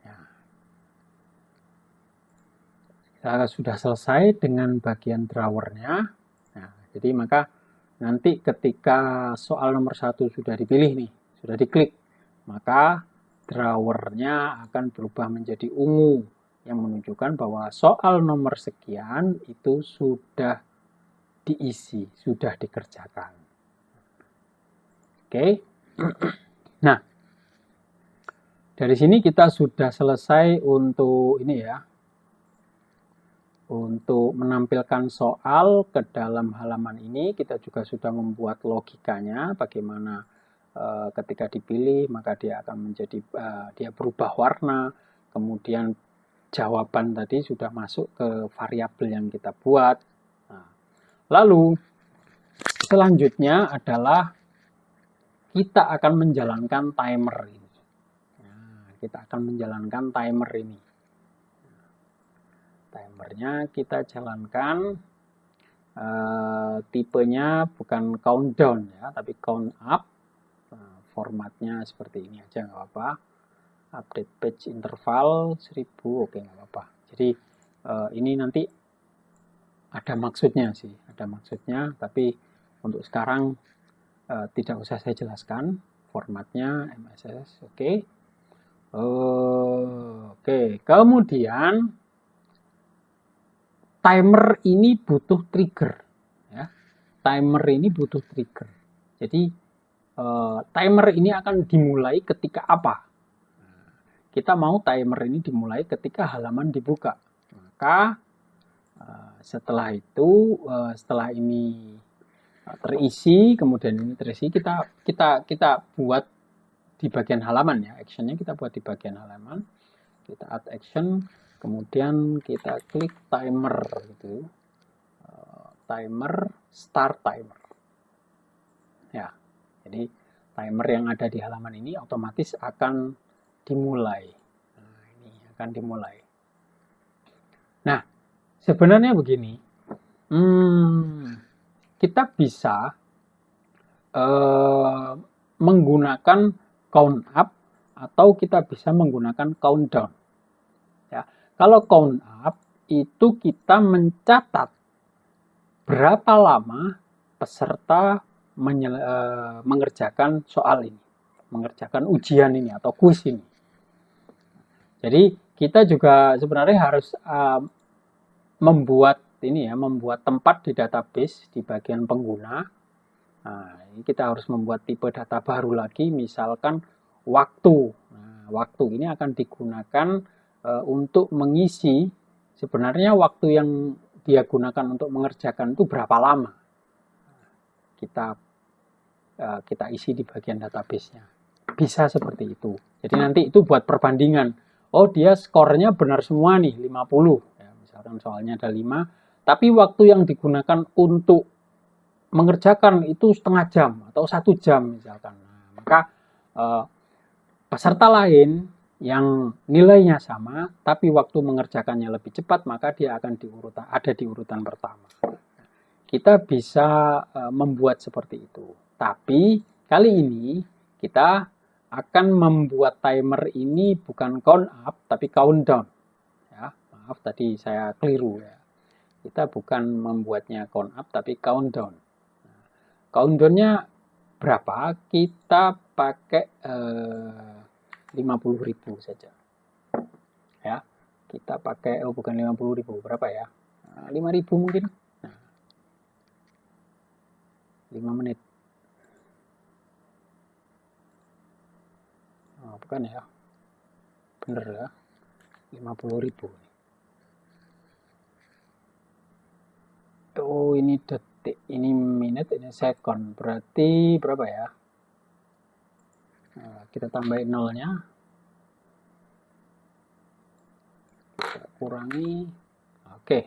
Ya. Kita sudah selesai dengan bagian drawer-nya. Nah, Jadi maka nanti ketika soal nomor 1 sudah dipilih nih, sudah diklik, maka drawernya akan berubah menjadi ungu yang menunjukkan bahwa soal nomor sekian itu sudah diisi, sudah dikerjakan. Oke. Nah, dari sini kita sudah selesai untuk ini ya. Untuk menampilkan soal ke dalam halaman ini, kita juga sudah membuat logikanya, bagaimana ketika dipilih maka dia akan menjadi dia berubah warna, kemudian jawaban tadi sudah masuk ke variabel yang kita buat. Nah, lalu selanjutnya adalah kita akan menjalankan timer ini. Nah, kita akan menjalankan timer ini. Timernya kita jalankan, tipenya bukan countdown ya, tapi count up. Nah, formatnya seperti ini aja nggak apa-apa. Update page interval 1000, oke nggak apa-apa. Jadi ini nanti ada maksudnya sih, ada maksudnya, tapi untuk sekarang tidak usah saya jelaskan. Formatnya MSS, oke. Oke, kemudian timer ini butuh trigger ya. Timer ini butuh trigger. Jadi timer ini akan dimulai ketika apa? Kita mau timer ini dimulai ketika halaman dibuka. Maka setelah itu, setelah ini terisi, kemudian ini terisi, kita buat di bagian halaman ya. Actionnya kita buat di bagian halaman. Kita add action. Kemudian kita klik timer gitu. Timer, start timer. Ya. Jadi timer yang ada di halaman ini otomatis akan dimulai. Nah, ini akan dimulai. Nah, sebenarnya begini. Kita bisa menggunakan count up atau kita bisa menggunakan countdown. Kalau count up itu kita mencatat berapa lama peserta mengerjakan soal ini, mengerjakan ujian ini atau kuis ini. Jadi kita juga sebenarnya harus membuat ini ya, membuat tempat di database di bagian pengguna. Nah, ini kita harus membuat tipe data baru lagi, misalkan waktu. Nah, waktu ini akan digunakan untuk mengisi sebenarnya waktu yang dia gunakan untuk mengerjakan itu berapa lama. Kita isi di bagian database-nya. Bisa seperti itu. Jadi nanti itu buat perbandingan. Oh, dia skornya benar semua nih, 50. Ya, misalkan soalnya ada 5, tapi waktu yang digunakan untuk mengerjakan itu setengah jam atau 1 jam misalkan. Nah, maka peserta lain yang nilainya sama, tapi waktu mengerjakannya lebih cepat, maka dia akan ada di urutan pertama. Kita bisa membuat seperti itu. Tapi kali ini kita akan membuat timer ini bukan count up, tapi countdown. Ya, maaf tadi saya keliru ya. Kita bukan membuatnya count up, tapi countdown. Countdownnya berapa? Kita pakai 50.000 saja. Ya, kita pakai bukan 50.000, berapa ya? 5.000 mungkin. Nah, 5 menit. Oh, bukan ya? Bener ya? 50.000. Tuh, ini detik, ini menit, ini second. Berarti berapa ya? Nah, kita tambahin nolnya, kita kurangi, oke,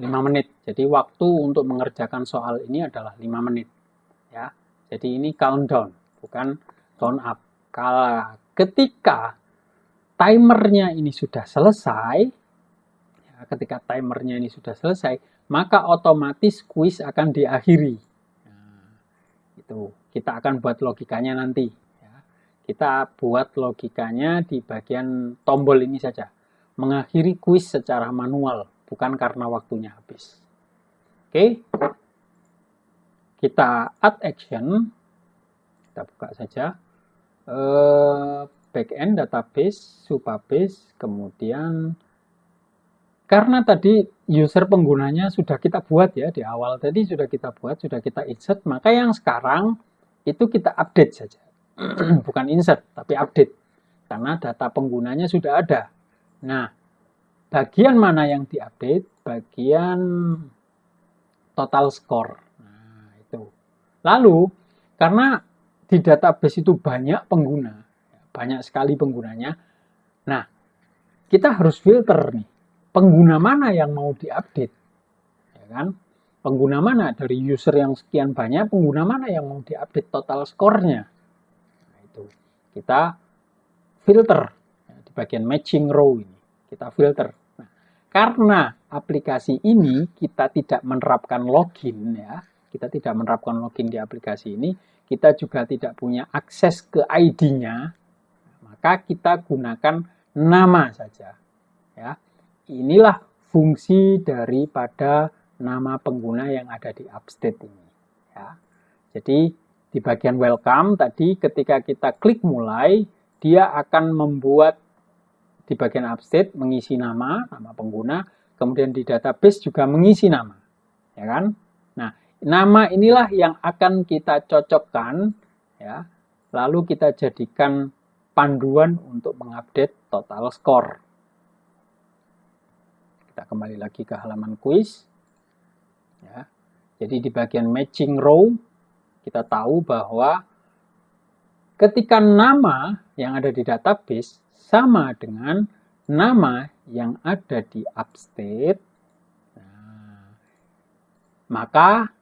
5 menit. Jadi waktu untuk mengerjakan soal ini adalah 5 menit. Ya, jadi ini countdown, bukan count up. Kalau ketika timernya ini sudah selesai, ya, ketika timernya ini sudah selesai, maka otomatis kuis akan diakhiri. Nah, itu kita akan buat logikanya nanti. Kita buat logikanya di bagian tombol ini saja. Mengakhiri kuis secara manual, bukan karena waktunya habis. Oke? kita add action, kita buka saja, backend database, supabase, kemudian karena tadi user penggunanya sudah kita buat ya, di awal tadi sudah kita buat, sudah kita insert, maka yang sekarang itu kita update saja. Bukan insert, tapi update. Karena data penggunanya sudah ada. Nah, bagian mana yang diupdate? Bagian total score. Nah, itu. Lalu, karena di database itu banyak pengguna, banyak sekali penggunanya. Nah, kita harus filter nih. Pengguna mana yang mau diupdate? Ya kan? Pengguna mana dari user yang sekian banyak, pengguna mana yang mau diupdate total score-nya? Nah, itu. Kita filter ya, di bagian matching row ini. Kita filter. Nah, karena aplikasi ini kita tidak menerapkan login ya, kita tidak menerapkan login di aplikasi ini, kita juga tidak punya akses ke ID-nya, maka kita gunakan nama saja. Ya. Inilah fungsi daripada nama pengguna yang ada di upstate ini. Ya. Jadi di bagian welcome tadi ketika kita klik mulai, dia akan membuat di bagian upstate mengisi nama pengguna, kemudian di database juga mengisi nama. Ya kan? Nah, nama inilah yang akan kita cocokkan ya. Lalu kita jadikan panduan untuk mengupdate total score. Kita kembali lagi ke halaman quiz. Ya. Jadi di bagian matching row, kita tahu bahwa ketika nama yang ada di database sama dengan nama yang ada di upstate, nah, maka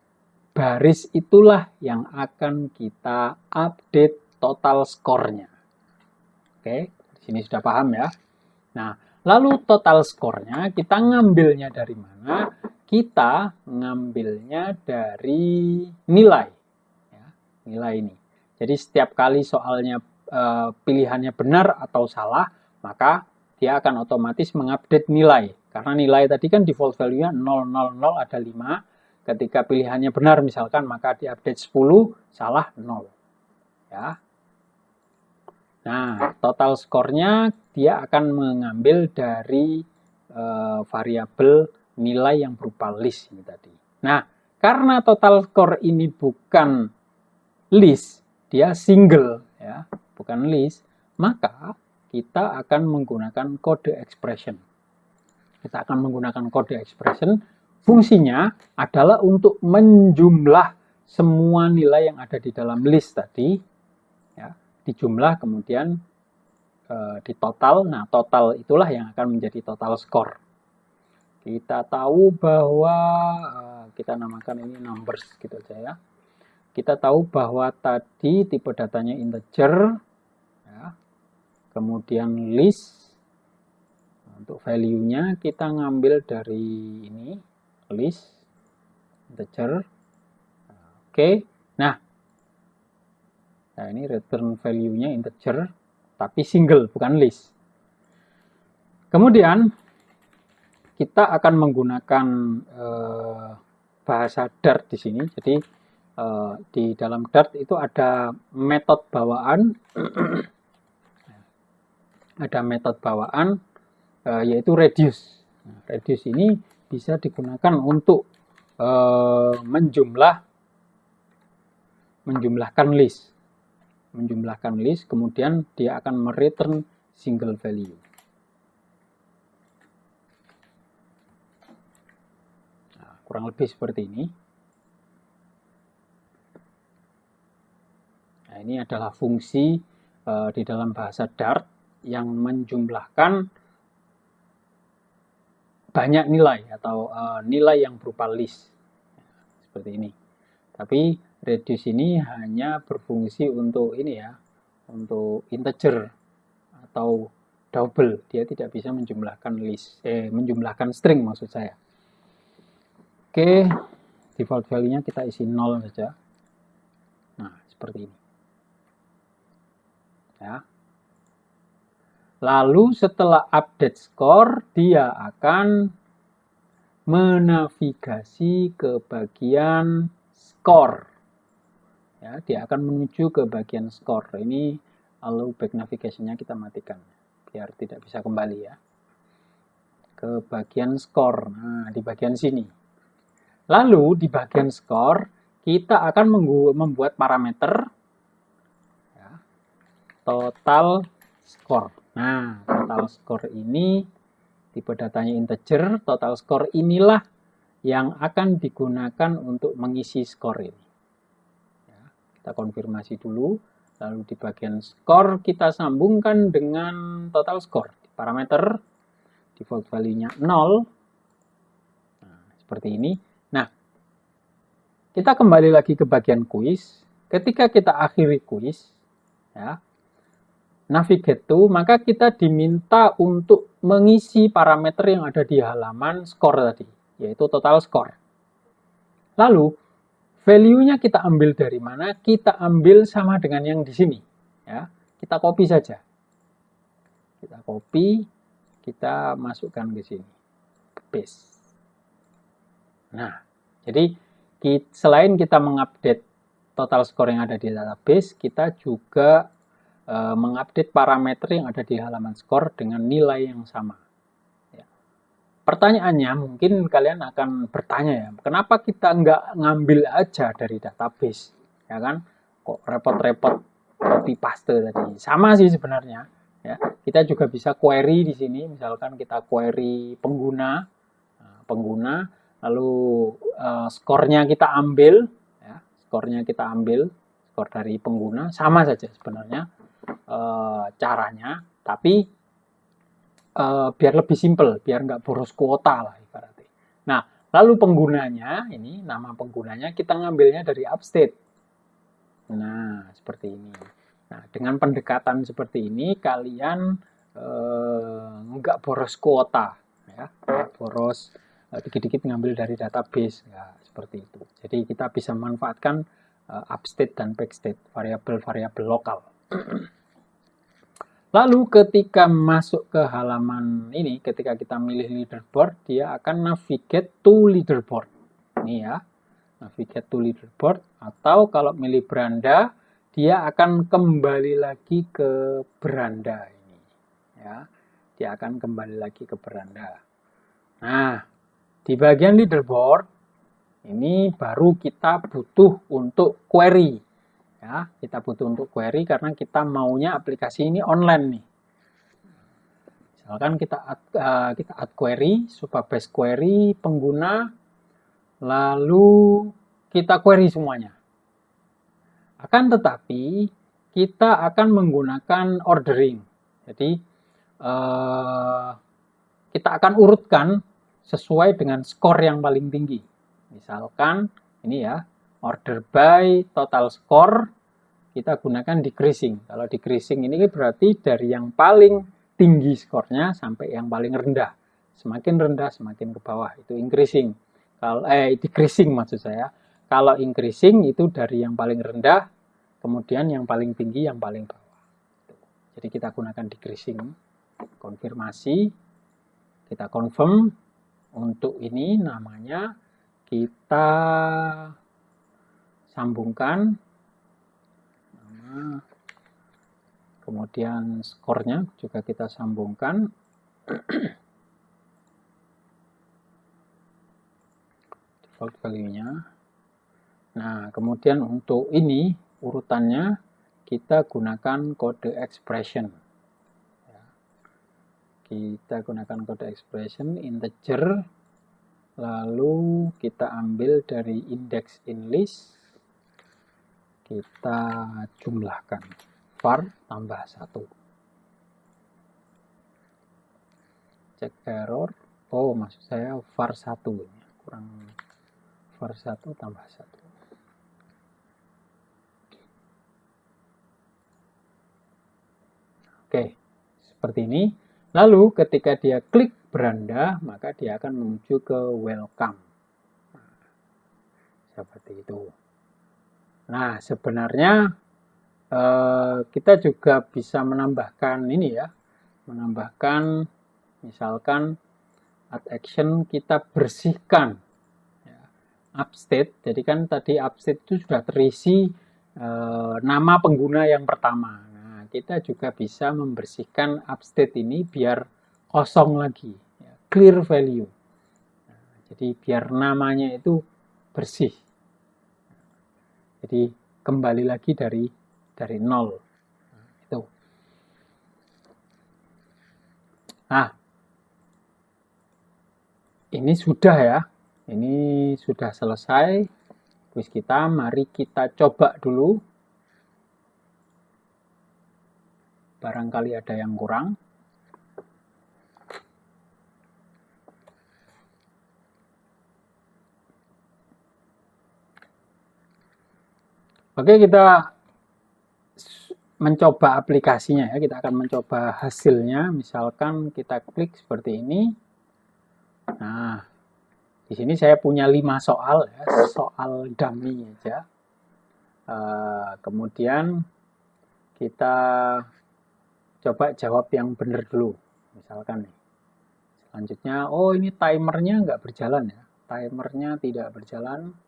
baris itulah yang akan kita update total score-nya. Oke, di sini sudah paham ya. Nah, lalu total score-nya kita ngambilnya dari mana? Kita ngambilnya dari nilai. Ya, nilai ini. Jadi setiap kali soalnya pilihannya benar atau salah, maka dia akan otomatis mengupdate nilai. Karena nilai tadi kan default value-nya 000 ada 5. Ketika pilihannya benar misalkan, maka diupdate 10, salah 0. Ya. Nah, total score-nya dia akan mengambil dari variabel nilai yang berupa list ini tadi. Nah, karena total score ini bukan list, dia single ya, bukan list, maka kita akan menggunakan kode expression. Kita akan menggunakan kode expression, fungsinya adalah untuk menjumlah semua nilai yang ada di dalam list tadi, ya, dijumlah kemudian di total. Nah, total itulah yang akan menjadi total score. Kita tahu bahwa kita namakan ini numbers gitu aja ya. Kita tahu bahwa tadi tipe datanya integer, ya. Kemudian list, untuk value-nya kita ngambil dari ini, list, integer. Oke, nah ini return value-nya integer, tapi single, bukan list. Kemudian kita akan menggunakan bahasa Dart di sini. Jadi di dalam Dart itu ada metode bawaan, yaitu reduce. Nah, reduce ini bisa digunakan untuk menjumlahkan list, kemudian dia akan mereturn single value. Nah, kurang lebih seperti ini. Nah, ini adalah fungsi di dalam bahasa Dart yang menjumlahkan banyak nilai atau nilai yang berupa list. Seperti ini. Tapi reduce ini hanya berfungsi untuk ini ya, untuk integer atau double. Dia tidak bisa menjumlahkan menjumlahkan string maksud saya. Oke, default value-nya kita isi 0 saja. Nah, seperti ini. Ya. Lalu setelah update score, dia akan menavigasi ke bagian score. ya, dia akan menuju ke bagian skor. Ini lalu back navigation-nya kita matikan biar tidak bisa kembali ya ke bagian skor. Nah, di bagian sini. Lalu di bagian skor kita akan membuat parameter ya, total skor. Nah, total skor ini tipe datanya integer. Total skor inilah yang akan digunakan untuk mengisi skor ini. Ya, kita konfirmasi dulu. Lalu di bagian skor kita sambungkan dengan total skor. Parameter default value-nya 0. Nah, seperti ini. Nah, kita kembali lagi ke bagian kuis. Ketika kita akhiri kuis, ya, navigate to, maka kita diminta untuk mengisi parameter yang ada di halaman skor tadi, yaitu total skor. Lalu, value-nya kita ambil dari mana? Kita ambil sama dengan yang di sini. Ya, kita copy saja. Kita copy, kita masukkan ke sini. Paste. Nah, jadi selain kita mengupdate total skor yang ada di database, kita juga mengupdate parameter yang ada di halaman skor dengan nilai yang sama. Ya. Pertanyaannya, mungkin kalian akan bertanya ya, kenapa kita nggak ngambil aja dari database? Ya kan? Kok repot-repot copy paste tadi? Sama sih sebenarnya. Ya. Kita juga bisa query di sini, misalkan kita query pengguna, lalu skornya kita ambil, ya, skor dari pengguna, sama saja sebenarnya caranya, tapi biar lebih simple, biar nggak boros kuota lah ibaratnya. Nah, lalu penggunanya, ini nama penggunanya kita ngambilnya dari upstate. Nah, seperti ini. Nah, dengan pendekatan seperti ini, kalian nggak boros kuota, ya, nggak boros dikit-dikit ngambil dari database, ya, seperti itu. Jadi kita bisa memanfaatkan upstate dan backstate, variabel-variabel lokal. Lalu ketika masuk ke halaman ini, ketika kita milih leaderboard, dia akan navigate to leaderboard. Ini ya, navigate to leaderboard. Atau kalau milih beranda, dia akan kembali lagi ke beranda ini. Ya, dia akan kembali lagi ke beranda. Nah, di bagian leaderboard, ini baru kita butuh untuk query. Ya, kita butuh untuk query karena kita maunya aplikasi ini online nih. Misalkan kita add query, superbase query pengguna, lalu kita query semuanya. Akan tetapi kita akan menggunakan ordering. Jadi kita akan urutkan sesuai dengan skor yang paling tinggi. Misalkan ini ya, order by total score, kita gunakan decreasing. Kalau decreasing ini berarti dari yang paling tinggi skornya sampai yang paling rendah. Semakin rendah, semakin ke bawah. Itu increasing. Kalau decreasing maksud saya. Kalau increasing itu dari yang paling rendah, kemudian yang paling tinggi, yang paling bawah. Jadi kita gunakan decreasing. Konfirmasi. Kita confirm. Untuk ini namanya kita sambungkan, kemudian skornya juga kita sambungkan. Default value-nya. Nah, kemudian untuk ini urutannya kita gunakan kode expression. Kita gunakan kode expression integer, lalu kita ambil dari index in list, kita jumlahkan var tambah 1. Cek error. Oh, maksud saya var 1 ini kurang, var 1 tambah 1. Oke, seperti ini. Lalu ketika dia klik beranda, maka dia akan menuju ke welcome. Nah, seperti itu. Nah, sebenarnya kita juga bisa menambahkan ini ya, menambahkan misalkan add action, kita bersihkan ya, upstate. Jadi kan tadi upstate itu sudah terisi nama pengguna yang pertama. Nah, kita juga bisa membersihkan upstate ini biar kosong lagi, ya, clear value. Nah, jadi biar namanya itu bersih. Jadi kembali lagi dari nol. Nah, itu. Nah, ini sudah ya. Ini sudah selesai kuis kita. Mari kita coba dulu. Barangkali ada yang kurang. Oke, kita mencoba aplikasinya ya. Kita akan mencoba hasilnya. Misalkan kita klik seperti ini. Nah, di sini saya punya 5 soal ya, soal dummy aja. Kemudian kita coba jawab yang benar dulu. Misalkan nih. Selanjutnya, oh ini timernya nggak berjalan ya. Timernya tidak berjalan.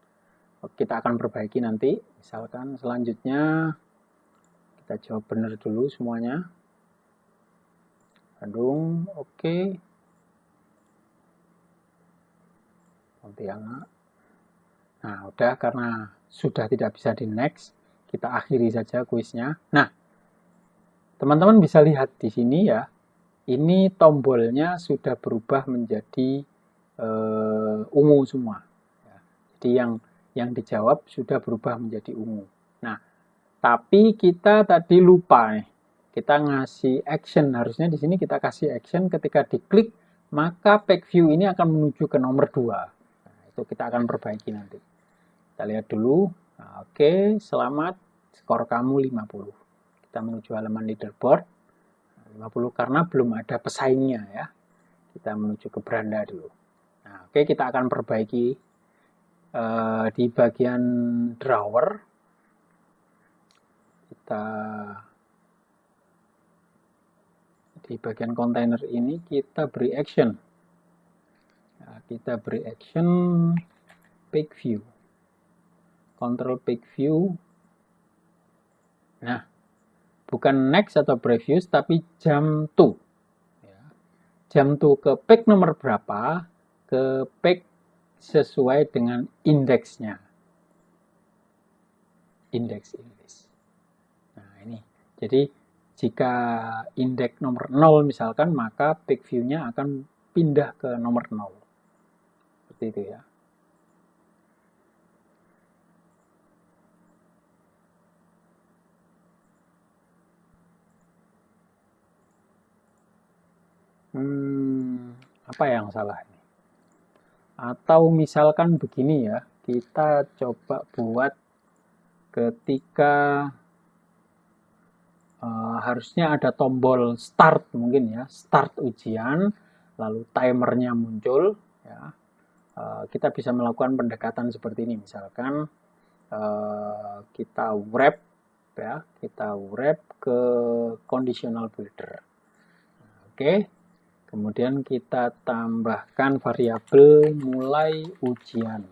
Kita akan perbaiki nanti. Misalkan selanjutnya kita jawab benar dulu semuanya. Bandung, oke. Pontianak. Nah, udah karena sudah tidak bisa di next, kita akhiri saja kuisnya. Nah, teman-teman bisa lihat di sini ya. Ini tombolnya sudah berubah menjadi ungu semua. Jadi yang dijawab sudah berubah menjadi ungu. Nah, tapi kita tadi lupa nih. Kita ngasih action, harusnya di sini kita kasih action ketika diklik, maka page view ini akan menuju ke nomor 2. Nah, itu kita akan perbaiki nanti. Kita lihat dulu. Nah, oke, selamat. Skor kamu 50. Kita menuju halaman leaderboard. 50 karena belum ada pesaingnya ya. Kita menuju ke beranda dulu. Nah, oke, kita akan perbaiki di bagian drawer. Kita di bagian kontainer ini kita beri action. Nah, kita beri action page view. Control page view. Nah, bukan next atau previous, tapi jump to. Ya. Jump to ke page nomor berapa, ke page sesuai dengan indeksnya. Indeks English. Nah, ini. Jadi, jika indeks nomor 0 misalkan, maka page view-nya akan pindah ke nomor 0. Seperti itu ya. Apa yang salah ini? Atau misalkan begini ya, kita coba buat ketika harusnya ada tombol start mungkin ya, start ujian, lalu timernya muncul ya. Kita bisa melakukan pendekatan seperti ini, misalkan kita wrap ya, kita wrap ke conditional builder. Oke. Kemudian kita tambahkan variabel mulai ujian.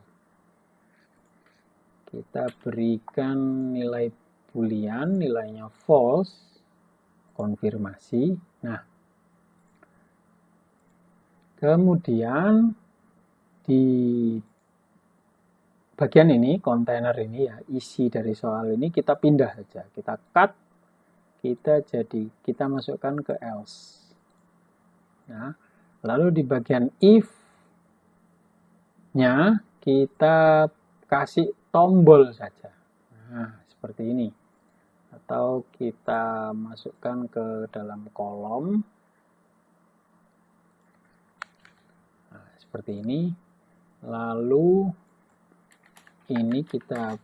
Kita berikan nilai boolean, nilainya false, konfirmasi. Nah, kemudian di bagian ini, kontainer ini ya, isi dari soal ini kita pindah saja. Kita cut, kita masukkan ke else. Nah, lalu di bagian if-nya kita kasih tombol saja. Nah, seperti ini. Atau kita masukkan ke dalam kolom. Nah, seperti ini. Lalu ini kita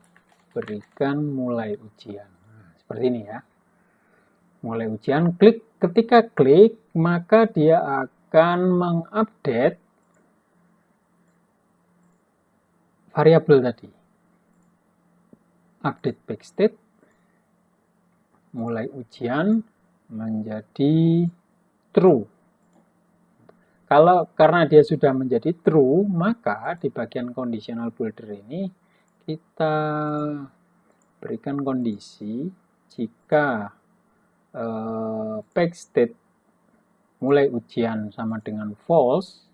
berikan mulai ujian. Nah, seperti ini ya. Mulai ujian, ketika klik, maka dia akan mengupdate variabel tadi. Update backstate, mulai ujian menjadi true. Karena dia sudah menjadi true, maka di bagian conditional builder ini kita berikan kondisi jika backstate mulai ujian sama dengan false,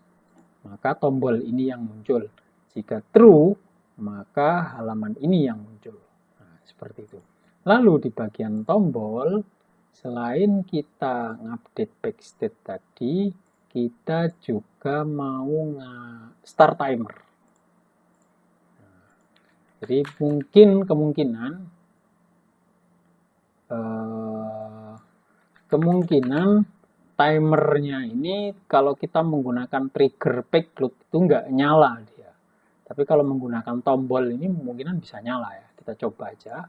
maka tombol ini yang muncul. Jika true, maka halaman ini yang muncul. Nah, seperti itu. Lalu di bagian tombol, selain kita ngupdate backstate tadi, kita juga mau start timer. Jadi kemungkinan timernya ini kalau kita menggunakan trigger payload itu nggak nyala dia. Tapi kalau menggunakan tombol ini kemungkinan bisa nyala ya. Kita coba aja.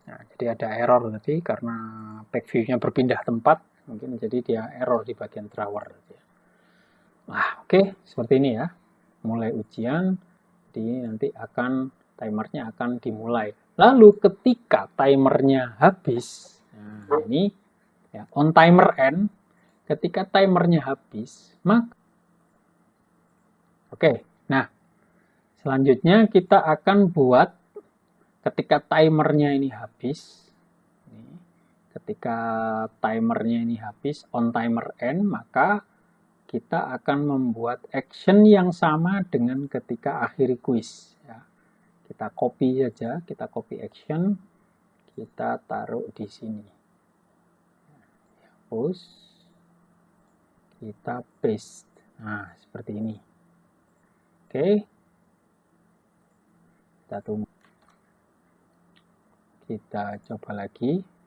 Nah, jadi ada error tadi karena back view-nya berpindah tempat, mungkin jadi dia error di bagian drawer. Nah, oke, seperti ini ya. Mulai ujian, jadi nanti timernya akan dimulai. Lalu ketika timernya habis, nah ini ya, on timer end, ketika timernya habis, maka nah selanjutnya kita akan buat ketika timernya ini habis, on timer end, maka kita akan membuat action yang sama dengan ketika akhiri quiz. Ya. Kita copy saja, kita copy action, kita taruh di sini. Hapus, kita paste. Nah, seperti ini. Oke. Kita tunggu. Kita coba lagi.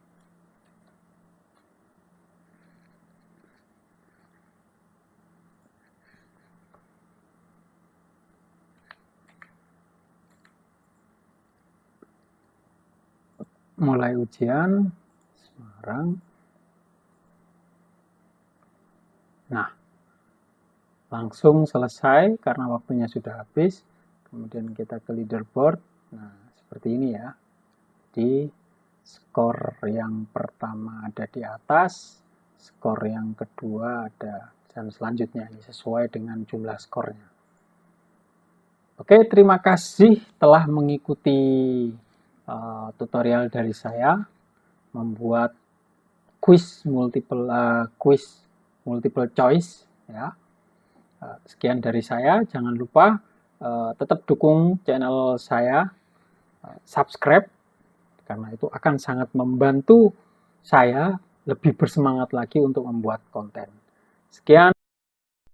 Mulai ujian Semarang. Nah, langsung selesai karena waktunya sudah habis. Kemudian kita ke leaderboard. Nah, seperti ini ya. Di skor yang pertama ada di atas, skor yang kedua ada, dan selanjutnya ini sesuai dengan jumlah skornya. Oke, terima kasih telah mengikuti tutorial dari saya membuat quiz multiple choice ya. Sekian dari saya, jangan lupa tetap dukung channel saya, subscribe, karena itu akan sangat membantu saya lebih bersemangat lagi untuk membuat konten. Sekian.